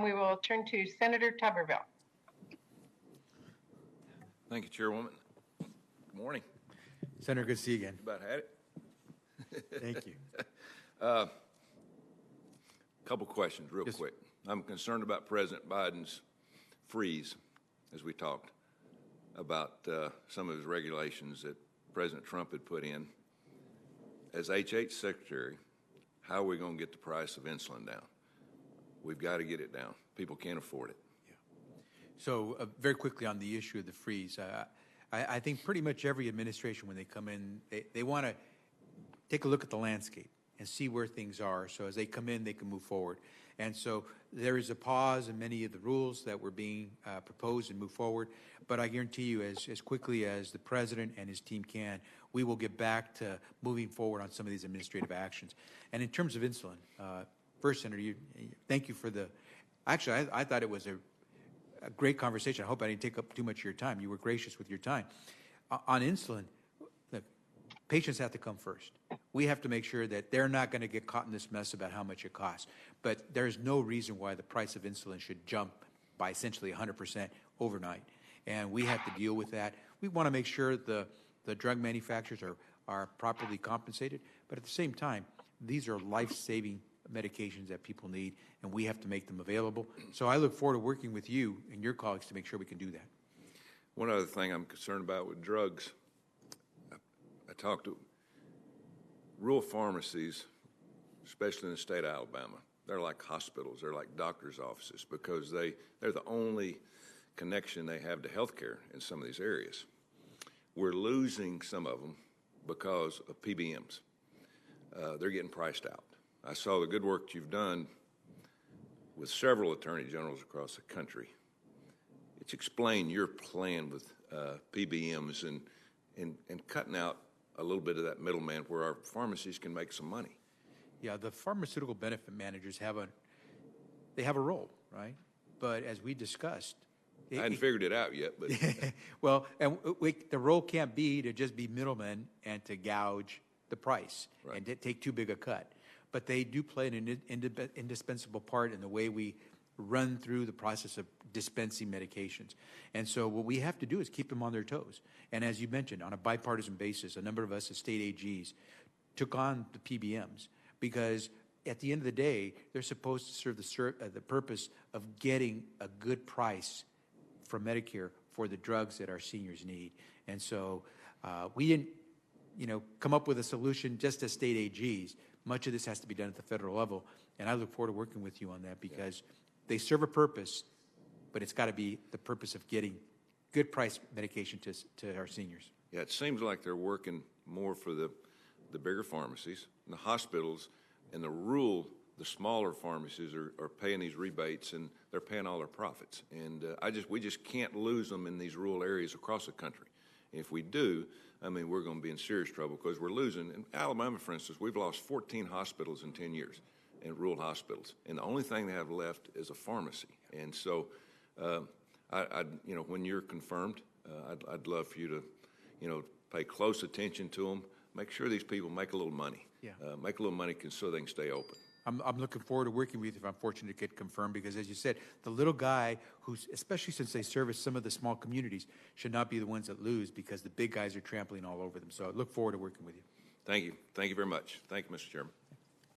We will turn to Senator Tuberville. Thank you, Chairwoman. Good morning. Senator, good to see you again. You about had it? Thank you. Couple questions real quick. I'm concerned about President Biden's freeze, as we talked about some of his regulations that President Trump had put in. As HHS Secretary, how are we going to get the price of insulin down? We've got to get it down. People can't afford it. Yeah. So very quickly on the issue of the freeze, I think pretty much every administration, when they come in, they want to take a look at the landscape and see where things are. So as they come in, they can move forward. And so there is a pause in many of the rules that were being proposed and move forward. But I guarantee you, as quickly as the president and his team can, we will get back to moving forward on some of these administrative actions. And in terms of insulin, first, Senator, thank you for the. Actually, I thought it was a great conversation. I hope I didn't take up too much of your time. You were gracious with your time. On insulin, look, patients have to come first. We have to make sure that they're not going to get caught in this mess about how much it costs. But there's no reason why the price of insulin should jump by essentially 100% overnight. And we have to deal with that. We want to make sure the drug manufacturers are properly compensated. But at the same time, these are life-saving medications that people need, and we have to make them available. So I look forward to working with you and your colleagues to make sure we can do that. One other thing I'm concerned about with drugs, I talked to rural pharmacies, especially in the state of Alabama. They're like hospitals. They're like doctors' offices because they're the only connection they have to healthcare in some of these areas. We're losing some of them because of PBMs. They're getting priced out. I saw the good work you've done with several attorney generals across the country. It's explain your plan with PBMs and cutting out a little bit of that middleman where our pharmacies can make some money. Yeah, the pharmaceutical benefit managers have a role, right? But as we discussed, I hadn't figured it out yet, but well, and the role can't be to just be middlemen and to gouge the price and to take too big a cut. But they do play an indispensable part in the way we run through the process of dispensing medications. And so what we have to do is keep them on their toes. And as you mentioned, on a bipartisan basis, a number of us as state AGs took on the PBMs because at the end of the day, they're supposed to serve the purpose of getting a good price from Medicare for the drugs that our seniors need. And so we didn't, come up with a solution just as state AGs. Much of this has to be done at the federal level, and I look forward to working with you on that because they serve a purpose, but it's got to be the purpose of getting good price medication to our seniors. Yeah, it seems like they're working more for the bigger pharmacies and the hospitals, and the smaller pharmacies are paying these rebates, and they're paying all their profits. And we just can't lose them in these rural areas across the country. If we do, we're going to be in serious trouble because we're losing. In Alabama, for instance, we've lost 14 hospitals in 10 years, in rural hospitals, and the only thing they have left is a pharmacy. And so, when you're confirmed, I'd love for you to, pay close attention to them. Make sure these people make a little money. Yeah. Make a little money so they can stay open. I'm looking forward to working with you if I'm fortunate to get confirmed because, as you said, the little guy who's, especially since they service some of the small communities, should not be the ones that lose because the big guys are trampling all over them. So I look forward to working with you. Thank you. Thank you very much. Thank you, Mr. Chairman.